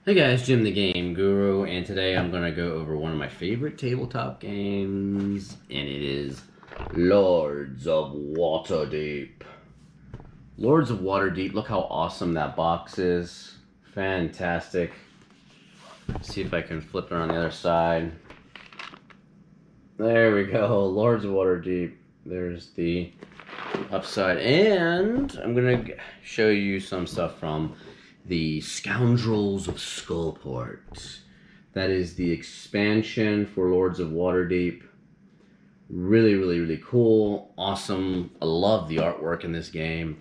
Hey guys, Jim the Game Guru, and today I'm gonna go over one of my favorite tabletop games, and it is Lords of Waterdeep. Lords of Waterdeep, look how awesome that box is. Fantastic. Let's see if I can flip it on the other side. There we go, Lords of Waterdeep. There's the upside, and I'm gonna show you some stuff from the Scoundrels of Skullport. That is the expansion for Lords of Waterdeep. Really cool, awesome. I love the artwork in this game,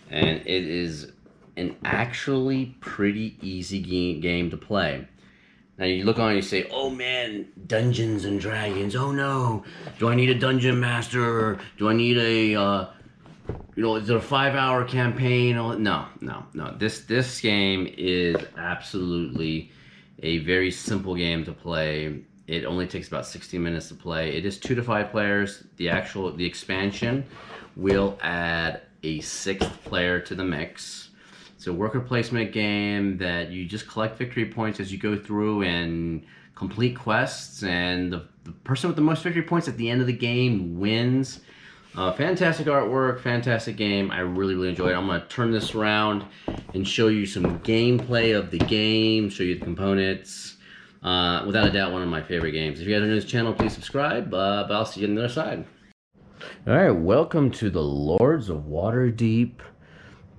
and it is an actually pretty easy game to play. Now you look on and you say, oh man, Dungeons and Dragons, oh no, do I need a dungeon master? Do I need a is it a 5-hour campaign? No. This game is absolutely a very simple game to play. It only takes about 60 minutes to play. It is 2 to 5 players. The expansion will add a 6th player to the mix. It's a worker placement game that you just collect victory points as you go through and complete quests, and the person with the most victory points at the end of the game wins. Fantastic artwork, fantastic game. I really enjoyed it. I'm going to turn this around and show you some gameplay of the game, show you the components. Without a doubt, one of my favorite games. If you guys are new to this channel, please subscribe, but I'll see you on the other side. Alright, welcome to the Lords of Waterdeep,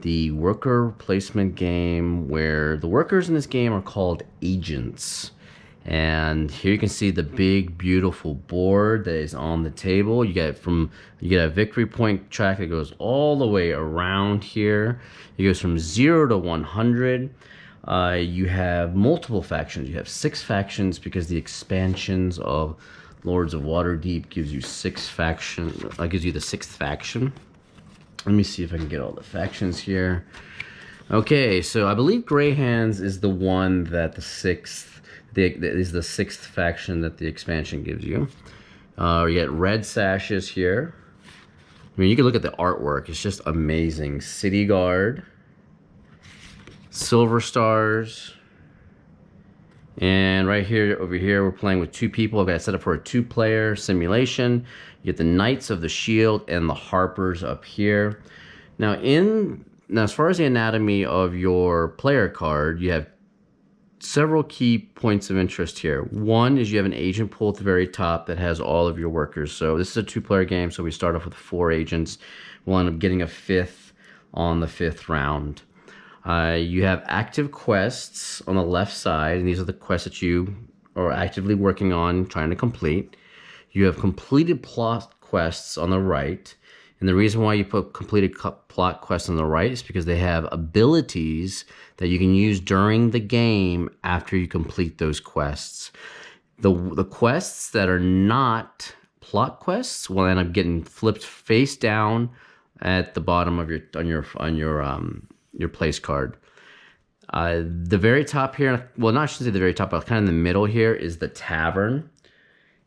the worker placement game where the workers in this game are called agents. And here you can see the big beautiful board that is on the table. You get a victory point track that goes all the way around here. It goes from 0 to 100. You have multiple factions. You have 6 factions because the expansions of Lords of Waterdeep gives you 6 factions. Gives you the 6th faction. Let me see if I can get all the factions here. Okay, so I believe Grey Hands is the one that the 6th is the 6th faction that the expansion gives you. You get red sashes here. I mean, you can look at the artwork. It's just amazing. City Guard. Silver Stars. And right here, over here, we're playing with 2 people. I've got it set up for a 2-player simulation. You get the Knights of the Shield and the Harpers up here. Now, as far as the anatomy of your player card, you have several key points of interest here. One is you have an agent pool at the very top that has all of your workers. So this is a 2-player game, so we start off with 4 agents. We'll end up getting a 5th on the 5th round. You have active quests on the left side, and these are the quests that you are actively working on, trying to complete. You have completed plot quests on the right. And the reason why you put completed plot quests on the right is because they have abilities that you can use during the game after you complete those quests. The quests that are not plot quests will end up getting flipped face down at the bottom of your place card. The very top here, well, not I shouldn't say the very top, but kind of in the middle here is the Tavern.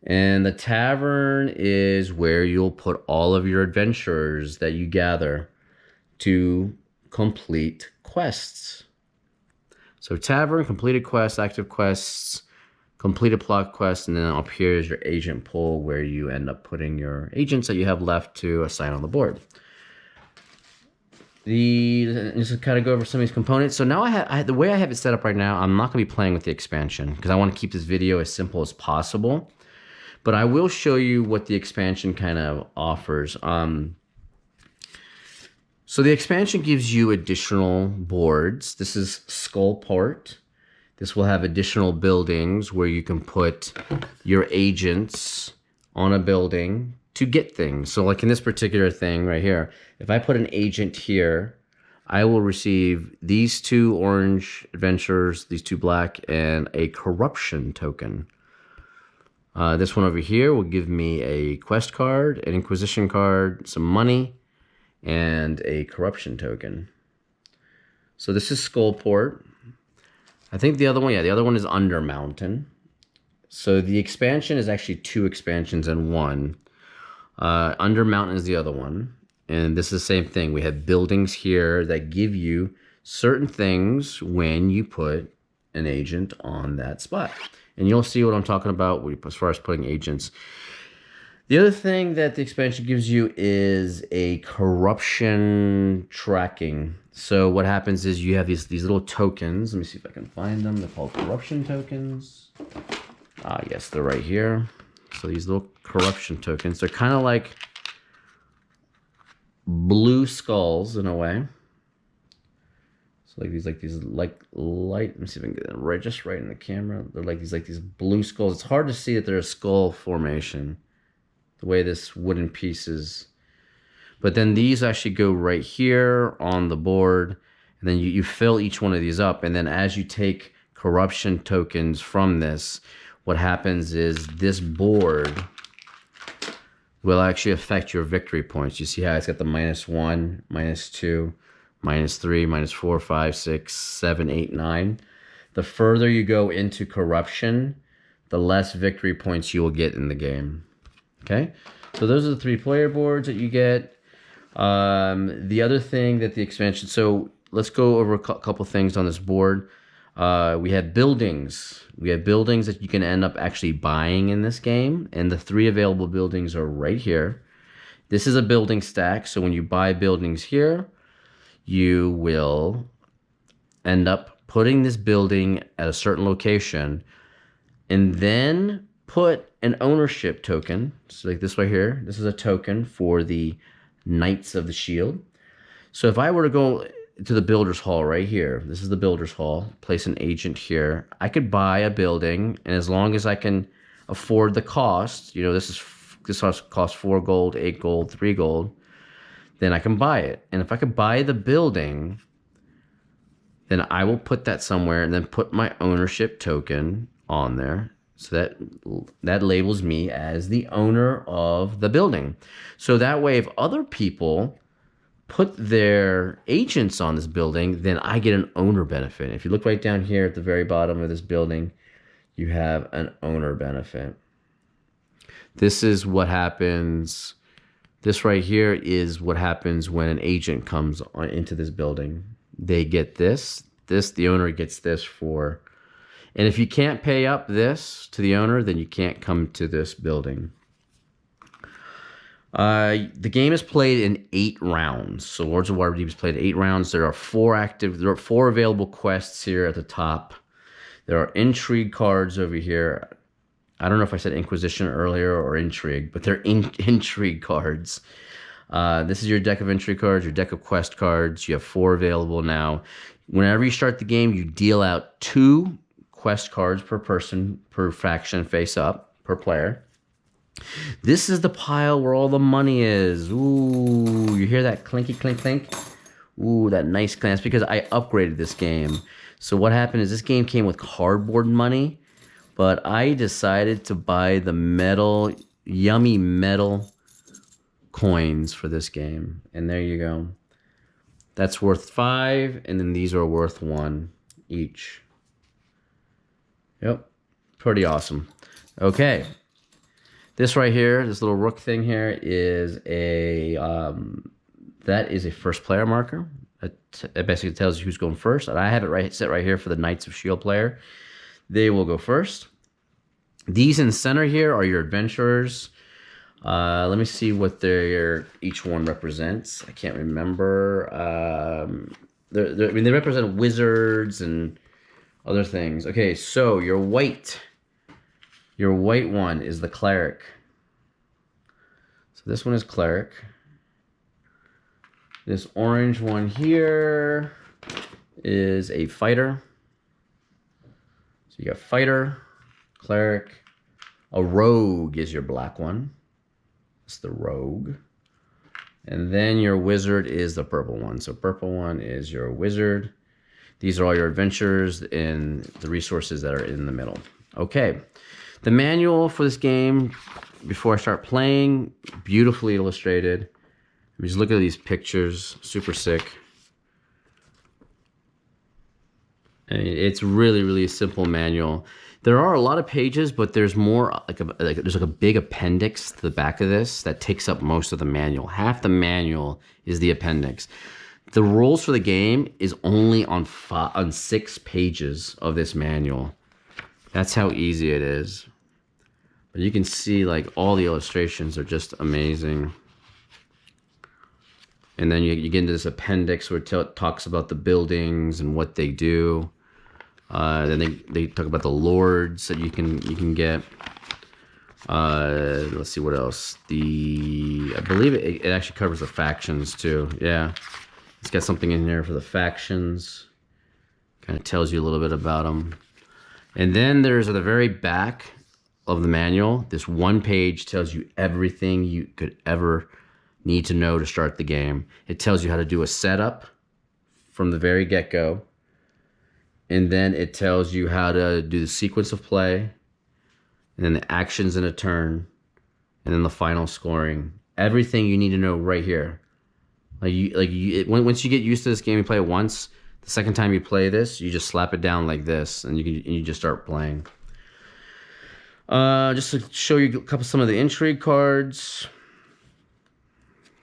And the Tavern is where you'll put all of your adventurers that you gather to complete quests. So Tavern, completed quests, active quests, completed plot quests, and then up here is your agent pool where you end up putting your agents that you have left to assign on the board. Just to kind of go over some of these components. So now the way I have it set up right now, I'm not going to be playing with the expansion because I want to keep this video as simple as possible. But I will show you what the expansion kind of offers. So the expansion gives you additional boards. This is Skullport. This will have additional buildings where you can put your agents on a building to get things. So like in this particular thing right here, if I put an agent here, I will receive these 2 orange adventurers, these 2 black, and a corruption token. This one over here will give me a quest card, an inquisition card, some money, and a corruption token. So this is Skullport. I think the other one is Undermountain. So the expansion is actually 2 expansions in one. Undermountain is the other one. And this is the same thing. We have buildings here that give you certain things when you put an agent on that spot. And you'll see what I'm talking about as far as putting agents. The other thing that the expansion gives you is a corruption tracking. So what happens is you have these little tokens. Let me see if I can find them. They're called corruption tokens. Ah, yes, they're right here. So these little corruption tokens, they're kind of like blue skulls in a way. So like these light. Let me see if I can get them right in the camera. They're like these blue skulls. It's hard to see that they're a skull formation, the way this wooden piece is. But then these actually go right here on the board, and then you fill each one of these up, and then as you take corruption tokens from this, what happens is this board will actually affect your victory points. You see how it's got the -1, -2, -3, -4, 5, 6, 7, 8, 9. The further you go into corruption, the less victory points you will get in the game. Okay, so those are the 3 player boards that you get. The other thing that the expansion, so let's go over a couple things on this board. We have buildings. We have buildings that you can end up actually buying in this game, and the 3 available buildings are right here. This is a building stack, so when you buy buildings here, you will end up putting this building at a certain location, and then put an ownership token. So like this right here, this is a token for the Knights of the Shield. So if I were to go to the Builder's Hall right here, this is the Builder's Hall, place an agent here, I could buy a building, and as long as I can afford the cost, you know, this costs 4 gold, 8 gold, 3 gold, then I can buy it. And if I could buy the building, then I will put that somewhere and then put my ownership token on there. So that labels me as the owner of the building. So that way, if other people put their agents on this building, then I get an owner benefit. If you look right down here at the very bottom of this building, you have an owner benefit. This is what happens. This right here is what happens when an agent comes into this building. They get this. The owner gets this for. And if you can't pay up this to the owner, then you can't come to this building. The game is played in 8 rounds. So Lords of Waterdeep is played 8 rounds. There are 4 available quests here at the top. There are intrigue cards over here. I don't know if I said Inquisition earlier or Intrigue, but they're Intrigue cards. This is your deck of Intrigue cards, your deck of quest cards. You have 4 available now. Whenever you start the game, you deal out 2 quest cards per person, per faction, face up, per player. This is the pile where all the money is. Ooh, you hear that clinky clink clink? Ooh, that nice clink. That's because I upgraded this game. So what happened is this game came with cardboard money, but I decided to buy the metal, yummy metal coins for this game. And there you go. That's worth 5, and then these are worth 1 each. Yep, pretty awesome. Okay, this right here, this little rook thing here is that is a first player marker. It basically tells you who's going first, and I have it set right here for the Knights of Shield player. They will go first. These in center here are your adventurers. Let me see what each one represents. I can't remember. They represent wizards and other things. Okay, so your white one is the cleric. So this one is cleric. This orange one here is a fighter. So you got fighter, cleric. A rogue is your black one. It's the rogue. And then your wizard is the purple one. So purple one is your wizard. These are all your adventures and the resources that are in the middle. Okay, the manual for this game, before I start playing, beautifully illustrated. Just look at these pictures, super sick. And it's really, really a simple manual. There are a lot of pages, but there's more there's a big appendix to the back of this that takes up most of the manual. Half the manual is the appendix. The rules for the game is only on 6 pages of this manual. That's how easy it is. But you can see like all the illustrations are just amazing. And then you get into this appendix where it talks about the buildings and what they do. Then they talk about the lords that you can get. Let's see what else. I believe it actually covers the factions too. Yeah, it's got something in there for the factions. Kind of tells you a little bit about them. And then there's at the very back of the manual, this one page tells you everything you could ever need to know to start the game. It tells you how to do a setup from the very get-go. And then it tells you how to do the sequence of play. And then the actions in a turn. And then the final scoring. Everything you need to know right here. Once you get used to this game, you play it once. The second time you play this, you just slap it down like this. And you just start playing. Just to show you some of the intrigue cards.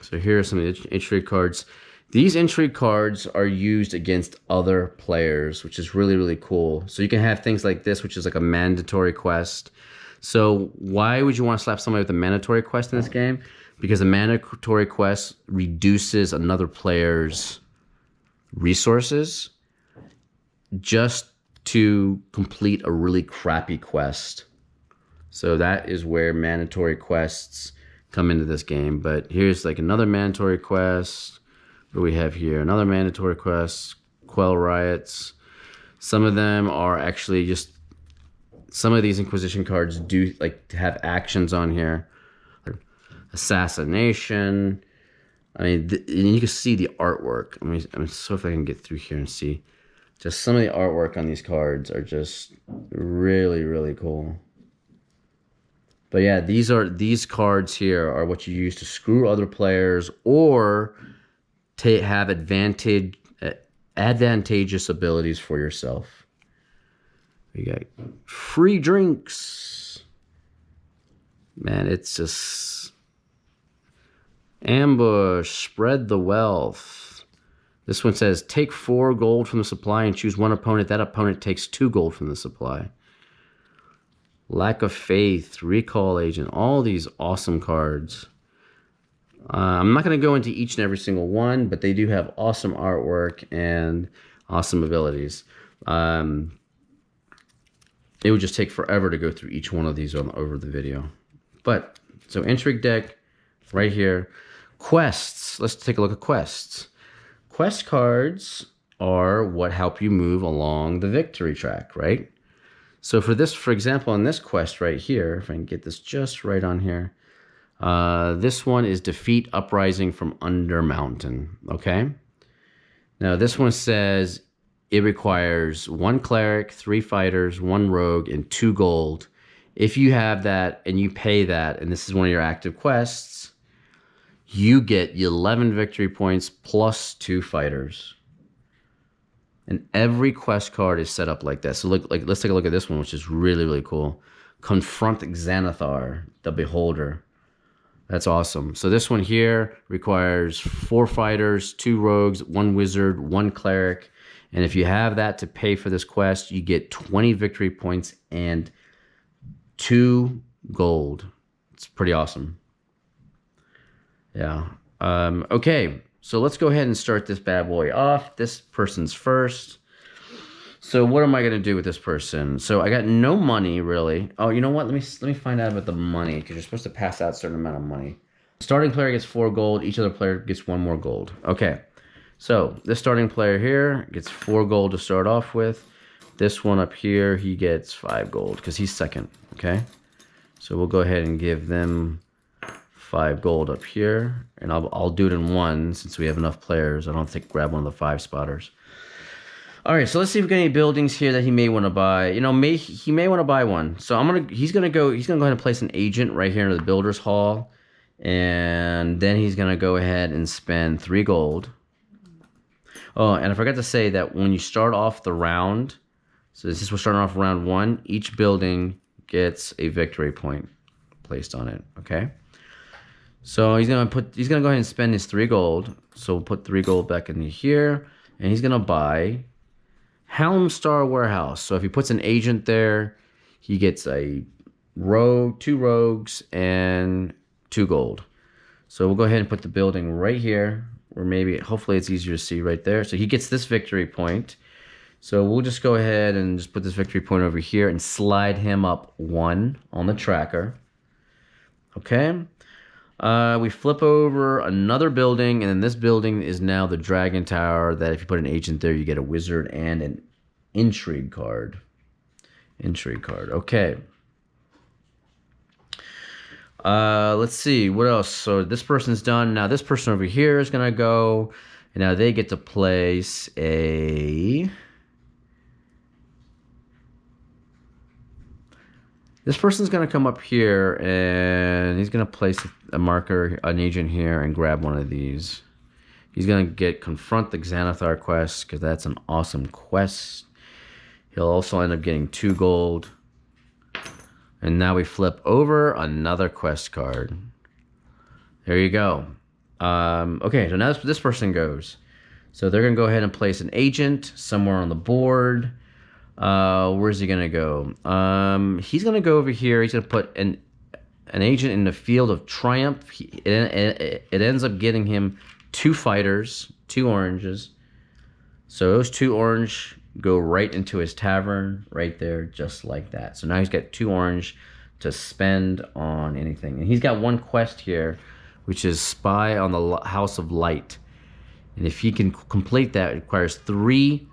So here are some of the intrigue cards. These intrigue cards are used against other players, which is really, really cool. So you can have things like this, which is like a mandatory quest. So why would you want to slap somebody with a mandatory quest in this game? Because a mandatory quest reduces another player's resources just to complete a really crappy quest. So that is where mandatory quests come into this game. But here's like another mandatory quest. What do we have here? Another mandatory quest, quell riots. Some of them are actually just, some of these Inquisition cards do like to have actions on here. Assassination. I mean, and you can see the artwork. I mean, so if I can get through here and see. Just some of the artwork on these cards are just really, really cool. But yeah, these cards here are what you use to screw other players or to have advantageous abilities for yourself. We got free drinks. Man, it's just ambush, spread the wealth. This one says take 4 gold from the supply and choose one opponent. That opponent takes 2 gold from the supply. Lack of faith, recall agent, all these awesome cards. I'm not going to go into each and every single one, but they do have awesome artwork and awesome abilities. It would just take forever to go through each one of these over the video. But, so Intrigue deck, right here. Quests, let's take a look at quests. Quest cards are what help you move along the victory track, right? So for this, for example, in this quest right here, if I can get this just right on here, this one is defeat uprising from under mountain, okay? Now this one says it requires 1 cleric, 3 fighters, 1 rogue, and 2 gold. If you have that and you pay that, and this is one of your active quests, you get 11 victory points plus 2 fighters. And every quest card is set up like that. So look, let's take a look at this one, which is really, really cool. Confront Xanathar, the Beholder. That's awesome. So this one here requires 4 fighters, 2 rogues, 1 wizard, 1 cleric. And if you have that to pay for this quest, you get 20 victory points and 2 gold. It's pretty awesome. Yeah. Okay. So let's go ahead and start this bad boy off. This person's first. So what am I going to do with this person? So I got no money, really. Oh, you know what? Let me find out about the money, because you're supposed to pass out a certain amount of money. Starting player gets 4 gold. Each other player gets 1 more gold. Okay. So this starting player here gets 4 gold to start off with. This one up here, he gets 5 gold because he's second. Okay. So we'll go ahead and give them 5 gold up here, and I'll do it in 1 since we have enough players. I don't think grab one of the 5 spotters. All right, so let's see if we got any buildings here that he may want to buy. You know, he may want to buy one. So he's gonna go ahead and place an agent right here in the builder's hall, and then he's gonna go ahead and spend 3 gold. Oh, and I forgot to say that when you start off the round, so this is we're starting off round 1. Each building gets a victory point placed on it. Okay. So he's gonna go ahead and spend his 3 gold. So we'll put 3 gold back in here, and he's gonna buy Helmstar Warehouse. So if he puts an agent there, he gets a rogue, 2 rogues, and 2 gold. So we'll go ahead and put the building right here, or maybe hopefully it's easier to see right there. So he gets this victory point. So we'll just go ahead and just put this victory point over here and slide him up 1 on the tracker. Okay. We flip over another building, and then this building is now the Dragon Tower, that if you put an agent there, you get a wizard and an Intrigue card. Intrigue card. Okay. Let's see. What else? So this person's done. Now this person over here is going to go, and now they get to place a... This person's going to come up here, and he's going to place a marker, an agent here, and grab one of these. He's going to get Confront the Xanathar quest, because that's an awesome quest. He'll also end up getting 2 gold. And now we flip over another quest card. There you go. Okay, so now this person goes. So they're going to go ahead and place an agent somewhere on the board. Where's he gonna go? He's gonna go over here. He's gonna put an agent in the Field of Triumph. It ends up getting him 2 fighters, 2 oranges. So those 2 orange go right into his tavern right there, just like that. So now he's got 2 orange to spend on anything. And he's got 1 quest here, which is Spy on the House of Light. And if he can complete that, it requires 3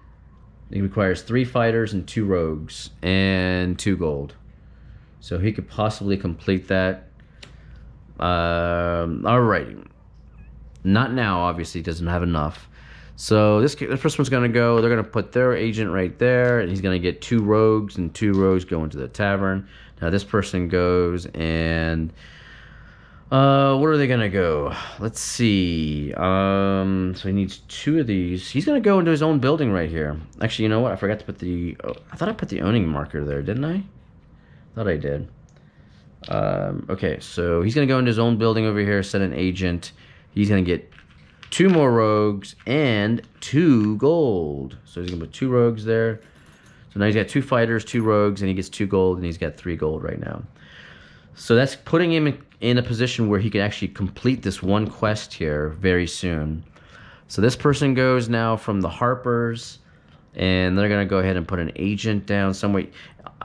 fighters and 2 rogues and 2 gold. So he could possibly complete that. Alrighty. Not now, obviously, he doesn't have enough. So this person's going to go. They're going to put their agent right there, and he's going to get 2 rogues, and 2 rogues go into the tavern. Now this person goes, and where are they gonna go? Let's see. So he needs 2 of these. He's gonna go into his own building right here. Actually, you know what? I forgot to put the... Oh, I thought I put the owning marker there, didn't I? Thought I did. Okay, so he's gonna go into his own building over here, set an agent. He's gonna get 2 more rogues and 2 gold. So he's gonna put 2 rogues there. So now he's got 2 fighters, 2 rogues, and he gets 2 gold, and he's got 3 gold right now. So that's putting him in a position where he can actually complete this 1 quest here very soon. So this person goes now from the Harpers, and they're gonna go ahead and put an agent down somewhere.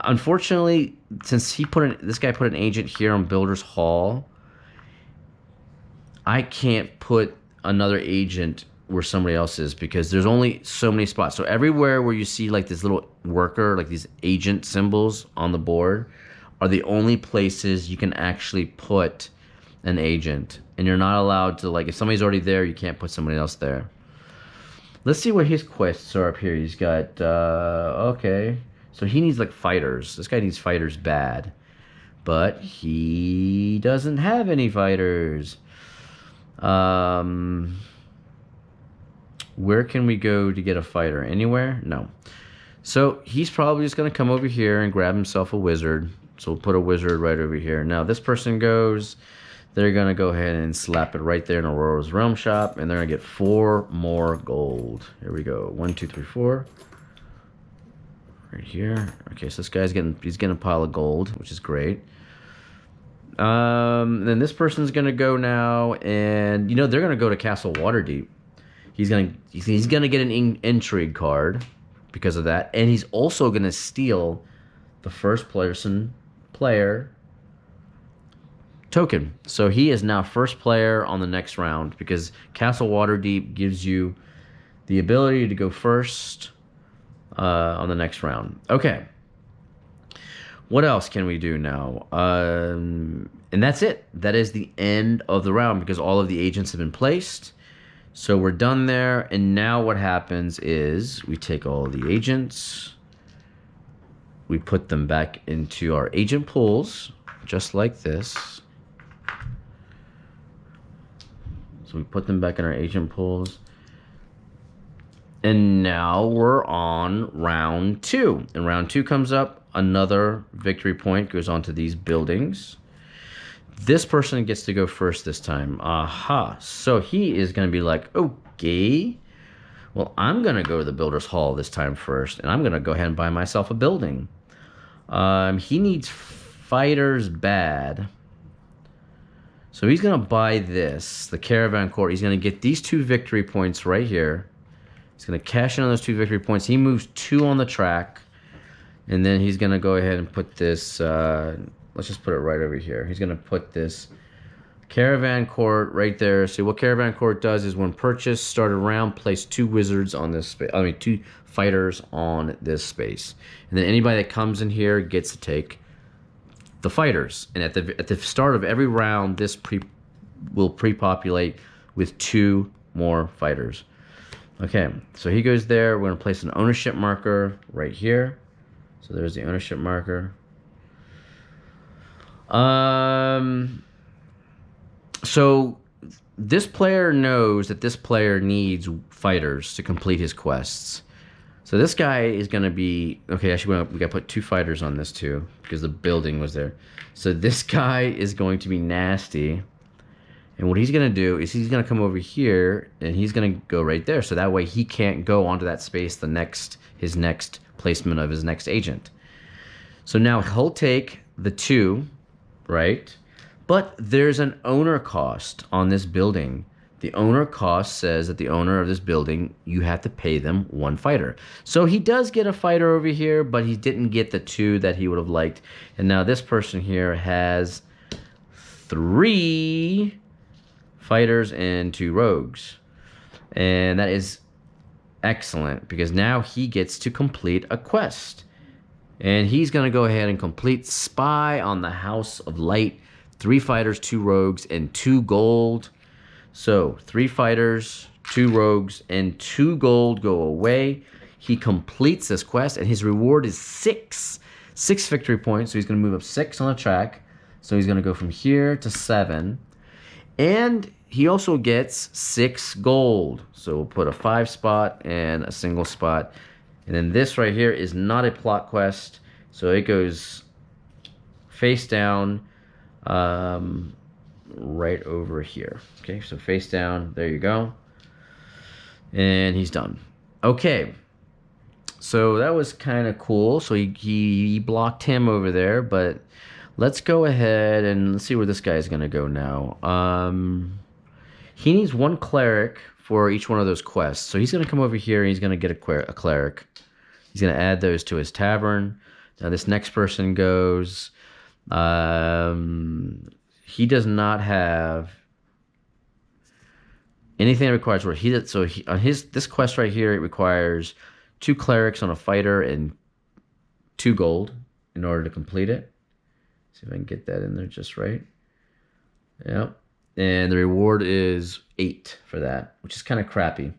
Unfortunately, since this guy put an agent here on Builder's Hall, I can't put another agent where somebody else is, because there's only so many spots. So everywhere where you see like this little worker, like these agent symbols on the board, are the only places you can actually put an agent. And you're not allowed to, like, if somebody's already there, you can't put somebody else there. Let's see what his quests are up here. He's got, okay. So he needs, like, fighters. This guy needs fighters bad. But he doesn't have any fighters. Where can we go to get a fighter? Anywhere? No. So he's probably just going to come over here and grab himself a wizard. So we'll put a wizard right over here. Now this person goes, they're going to go ahead and slap it right there in Aurora's Realm Shop, and they're going to get 4 more gold. Here we go. 1, 2, 3, 4. Right here. Okay, so this guy's getting a pile of gold, which is great. Then this person's going to go now, and they're going to go to Castle Waterdeep. He's gonna get an Intrigue card because of that, and he's also gonna steal the first player token. So he is now first player on the next round, because Castle Waterdeep gives you the ability to go first on the next round. Okay. What else can we do now? And that's it. That is the end of the round, because all of the agents have been placed. So we're done there, and now what happens is we take all the agents, we put them back into our agent pools, just like this. So we put them back in our agent pools. And now we're on round 2. And round 2 comes up, another victory point goes onto these buildings. This person gets to go first this time. Aha. So he is going to be like, okay, well, I'm going to go to the Builder's Hall this time first, and I'm going to go ahead and buy myself a building. He needs fighters bad. So he's going to buy this, the Caravan Court. He's going to get these 2 victory points right here. He's going to cash in on those 2 victory points. He moves 2 on the track. And then he's going to go ahead and put this, let's just put it right over here. He's going to put this Caravan Court right there. See, what Caravan Court does is when purchased, start a round, place 2 wizards on this space. 2 fighters on this space. And then anybody that comes in here gets to take the fighters. And at the start of every round, this will pre-populate with 2 more fighters. Okay, so he goes there. We're going to place an ownership marker right here. So there's the ownership marker. So this player knows that this player needs fighters to complete his quests. So this guy is going to be... Okay, actually, we got to put 2 fighters on this too, because the building was there. So this guy is going to be nasty. And what he's going to do is he's going to come over here, and he's going to go right there. So that way he can't go onto that space his next placement of his next agent. So now he'll take the 2, right? But there's an owner cost on this building. The owner cost says that the owner of this building, you have to pay them 1 fighter. So he does get a fighter over here, but he didn't get the 2 that he would have liked. And now this person here has 3 fighters and 2 rogues. And that is excellent, because now he gets to complete a quest. And he's going to go ahead and complete Spy on the House of Light. 3 fighters, 2 rogues, and 2 gold. So 3 fighters, 2 rogues, and 2 gold go away. He completes this quest, and his reward is 6 victory points. So he's going to move up 6 on the track. So he's going to go from here to 7. And he also gets 6 gold. So we'll put a 5 spot and a single spot. And then this right here is not a plot quest. So it goes face down right over here. Okay, so face down. There you go. And he's done. Okay. So that was kind of cool. So he blocked him over there. But let's go ahead and let's see where this guy is going to go now. He needs 1 cleric for each one of those quests. So he's going to come over here and he's going to get a cleric. He's going to add those to his tavern. Now this next person goes... he does not have anything that requires work. On this quest right here, it requires 2 clerics on a fighter and 2 gold in order to complete it. See if I can get that in there just right. Yep. And the reward is 8 for that, which is kind of crappy.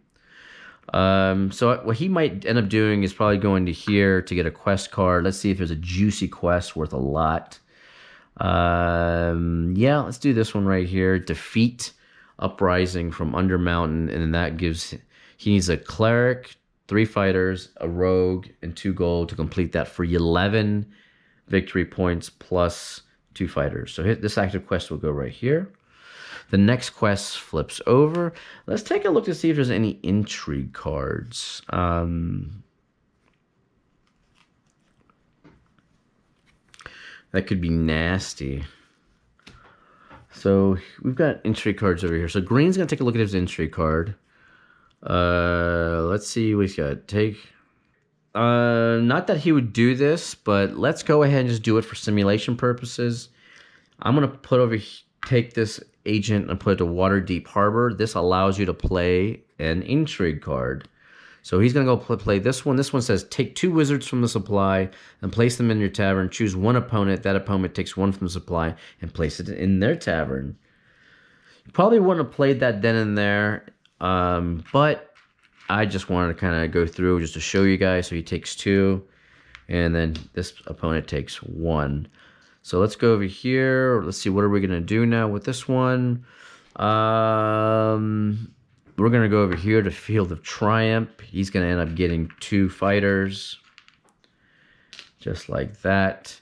So what he might end up doing is probably going to here to get a quest card. Let's see if there's a juicy quest worth a lot. Yeah, let's do this one right here. Defeat Uprising from Under Mountain, and then that gives... He needs a cleric, 3 fighters, a rogue, and 2 gold to complete that for 11 victory points plus 2 fighters. So this active quest will go right here. The next quest flips over. Let's take a look to see if there's any intrigue cards. That could be nasty. So we've got intrigue cards over here. So green's going to take a look at his intrigue card. Let's see what he's got. Not that he would do this, but let's go ahead and just do it for simulation purposes. I'm going to take this agent and put it to Waterdeep Harbor. This allows you to play an intrigue card. So he's going to go play this one. This one says, take 2 wizards from the supply and place them in your tavern. Choose 1 opponent. That opponent takes 1 from the supply and place it in their tavern. You probably wouldn't have played that then and there, but I just wanted to kind of go through just to show you guys. So he takes 2, and then this opponent takes 1. So let's go over here. Let's see, what are we going to do now with this one? We're going to go over here to Field of Triumph. He's going to end up getting 2 fighters. Just like that.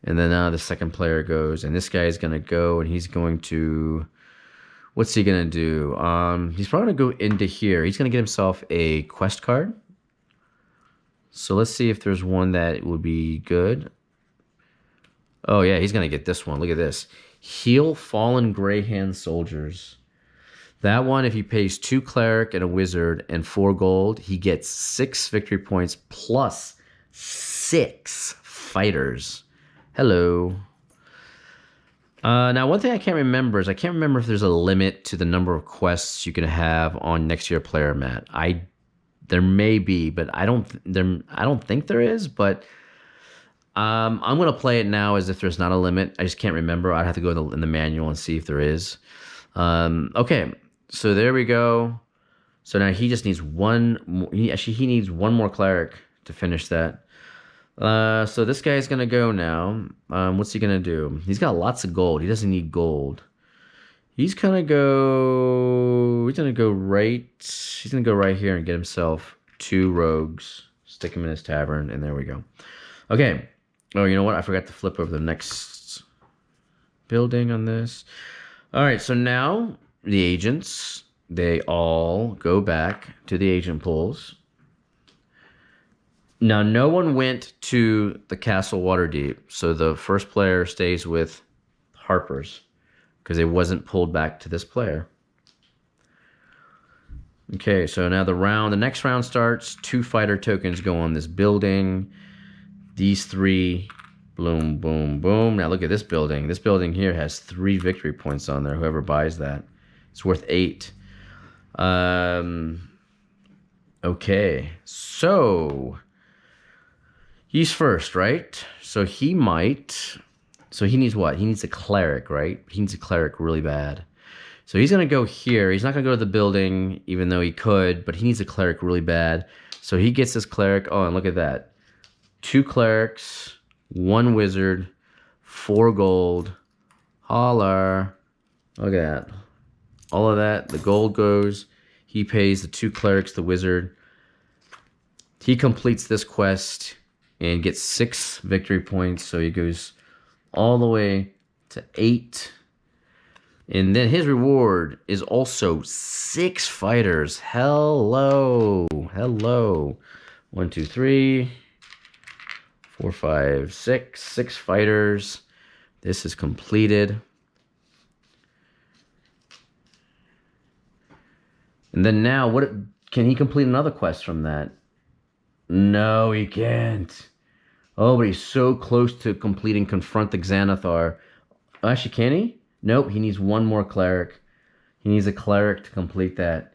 And then now the second player goes, and this guy is going to go, and he's going to... What's he going to do? He's probably going to go into here. He's going to get himself a quest card. So let's see if there's one that would be good. Oh, yeah, he's going to get this one. Look at this. Heal Fallen Greyhand Soldiers. That one, if he pays 2 cleric and a wizard and 4 gold, he gets 6 victory points plus 6 fighters. Hello. Now, one thing I can't remember is if there's a limit to the number of quests you can have on next to your player mat. There may be, but I don't think there is. But I'm gonna play it now as if there's not a limit. I just can't remember. I'd have to go in the manual and see if there is. Okay, so there we go. So now he just needs one. He needs one more cleric to finish that. So this guy's gonna go now. What's he gonna do? He's got lots of gold. He doesn't need gold. He's gonna go right here and get himself 2 rogues. Stick him in his tavern, and there we go. Okay. Oh, you know what? I forgot to flip over the next building on this. All right. So now the agents, they all go back to the agent pools. Now, no one went to the Castle Waterdeep, so the first player stays with Harper's because it wasn't pulled back to this player. Okay, so now the next round starts. 2 fighter tokens go on this building. These 3, boom, boom, boom. Now look at this building. This building here has 3 victory points on there. Whoever buys that, it's worth 8. Okay, so he's first, right? So he needs what? He needs a cleric, right? He needs a cleric really bad. So he's going to go here. He's not going to go to the building, even though he could, but he needs a cleric really bad. So he gets this cleric. Oh, and look at that. 2 clerics, 1 wizard, 4 gold. Holler. Look at that. All of that. The gold goes. He pays the 2 clerics, the wizard. He completes this quest and gets 6 victory points. So he goes all the way to 8. And then his reward is also 6 fighters. Hello. Hello. 1, 2, 3, 4, 5, 6. 6 fighters. This is completed. And then now, can he complete another quest from that? No, he can't. Oh, but he's so close to completing Confront the Xanathar. Actually, can he? Nope, he needs 1 more cleric. He needs a cleric to complete that.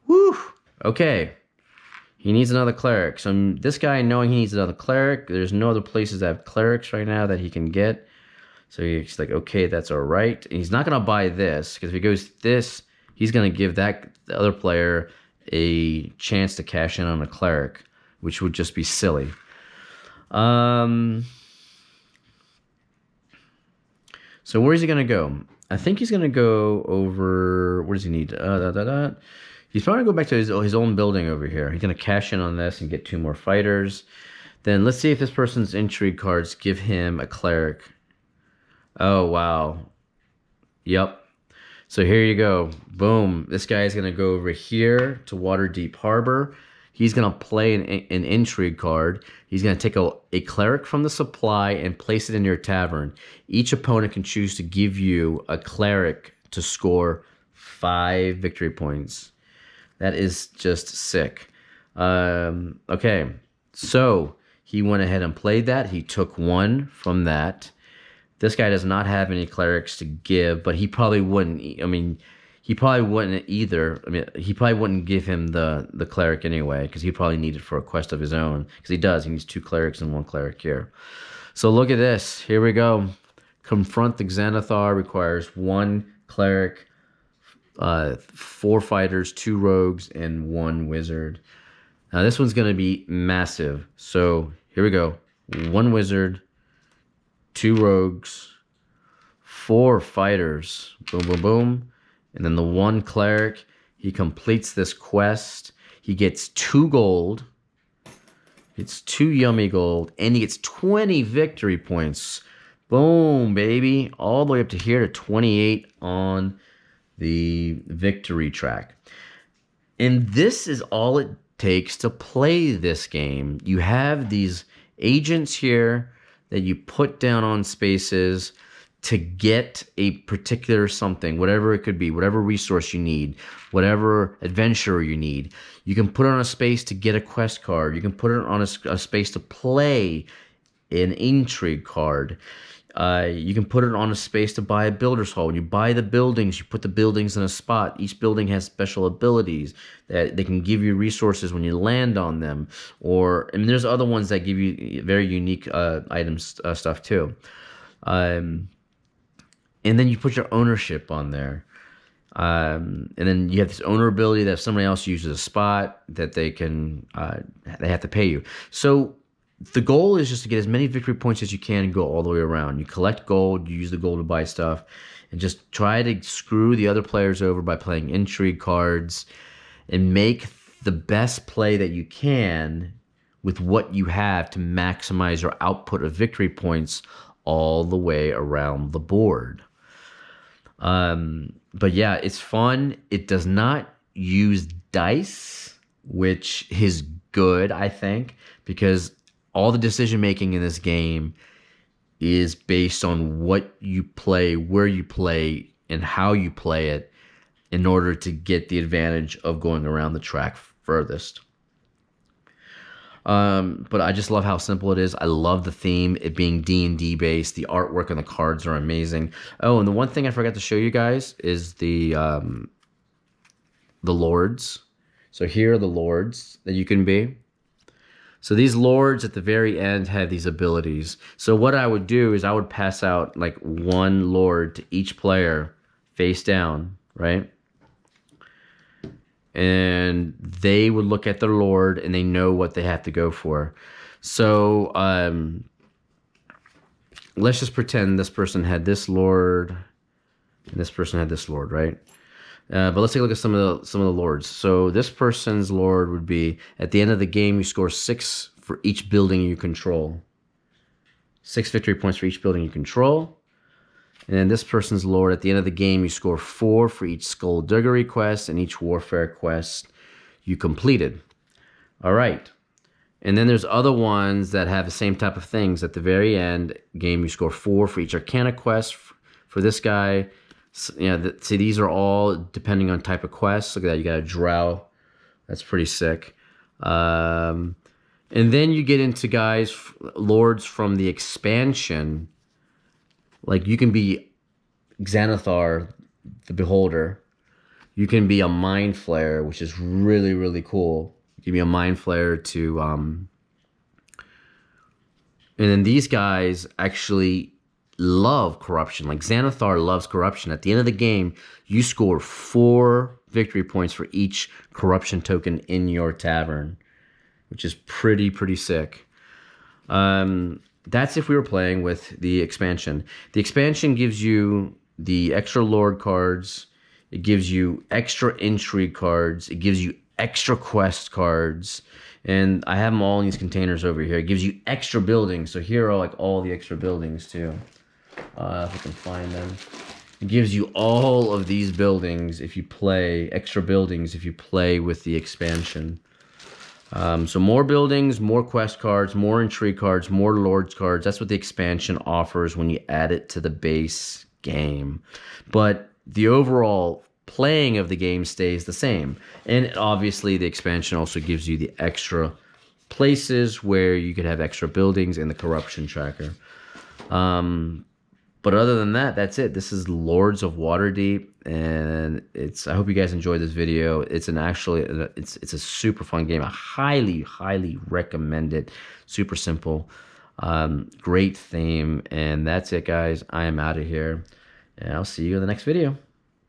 Woo! Okay. He needs another cleric. So this guy, knowing he needs another cleric, there's no other places that have clerics right now that he can get. So he's like, okay, that's all right. And he's not going to buy this, because if he goes this, he's going to give the other player a chance to cash in on a cleric, which would just be silly. So where is he going to go? I think he's going to go over... What does he need? He's probably going to go back to his own building over here. He's going to cash in on this and get 2 more fighters. Then let's see if this person's intrigue cards give him a cleric. Oh, wow. Yep. So here you go. Boom. This guy is going to go over here to Waterdeep Harbor. He's going to play an intrigue card. He's going to take a cleric from the supply and place it in your tavern. Each opponent can choose to give you a cleric to score 5 victory points. That is just sick. Okay, so he went ahead and played that. He took 1 from that. This guy does not have any clerics to give, but he probably wouldn't. He probably wouldn't either. He probably wouldn't give him the cleric anyway, because he'd probably need it for a quest of his own. Because he does. He needs 2 clerics and 1 cleric here. So look at this. Here we go. Confront the Xanathar requires 1 cleric, 4 fighters, 2 rogues, and 1 wizard. Now this one's going to be massive. So here we go. 1 wizard, 2 rogues, 4 fighters. Boom, boom, boom. And then the 1 cleric. He completes this quest. He gets 2 gold. It's 2 yummy gold. And he gets 20 victory points. Boom, baby. All the way up to here to 28 on the victory track. And this is all it takes to play this game. You have these agents here that you put down on spaces to get a particular something, whatever it could be, whatever resource you need, whatever adventure you need. You can put it on a space to get a quest card. You can put it on a space to play an intrigue card. You can put it on a space to buy a builder's hall. When you buy the buildings, you put the buildings in a spot. Each building has special abilities that they can give you resources when you land on them. And there's other ones that give you very unique items stuff too. And then you put your ownership on there. And then you have this owner ability that if somebody else uses a spot that they have to pay you. So the goal is just to get as many victory points as you can and go all the way around. You collect gold, you use the gold to buy stuff, and just try to screw the other players over by playing intrigue cards and make the best play that you can with what you have to maximize your output of victory points all the way around the board. But yeah, it's fun. It does not use dice, which is good, I think, because all the decision making in this game is based on what you play, where you play, and how you play it in order to get the advantage of going around the track furthest. But I just love how simple it is. I love the theme, it being D&D based. The artwork and the cards are amazing. Oh, and the one thing I forgot to show you guys is the lords. So here are the lords that you can be. So these lords at the very end have these abilities. So what I would do is I would pass out like one lord to each player face down, right? And they would look at their lord and they know what they have to go for. So let's just pretend this person had this lord and this person had this lord, right? But let's take a look at some of the lords. So this person's lord would be, at the end of the game, you score 6 for each building you control. 6 victory points for each building you control. And then this person's lord, at the end of the game, you score 4 for each skullduggery quest and each warfare quest you completed. All right. And then there's other ones that have the same type of things. At the very end game, you score 4 for each arcana quest. For this guy, see, these are all depending on type of quest. Look at that, you got a drow. That's pretty sick. And then you get into guys, lords from the expansion. Like you can be Xanathar, the Beholder. You can be a Mind Flayer, which is really, really cool. You can be a Mind Flayer to... And then these guys actually love corruption. Like Xanathar loves corruption. At the end of the game, you score 4 victory points for each corruption token in your tavern, which is pretty sick. That's if we were playing with the expansion. The expansion gives you the extra lord cards. It gives you extra intrigue cards. It gives you extra quest cards. And I have them all in these containers over here. It gives you extra buildings. So here are like all the extra buildings too. If I can find them. It gives you all of these buildings if you play, extra buildings if you play with the expansion. So more buildings, more quest cards, more intrigue cards, more lords cards. That's what the expansion offers when you add it to the base game. But the overall playing of the game stays the same. And obviously the expansion also gives you the extra places where you could have extra buildings and the corruption tracker. But other than that, that's it. This is Lords of Waterdeep, and I hope you guys enjoyed this video. It's a super fun game. I highly recommend it. Super simple, great theme, and that's it, guys. I am out of here, and I'll see you in the next video.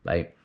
Bye.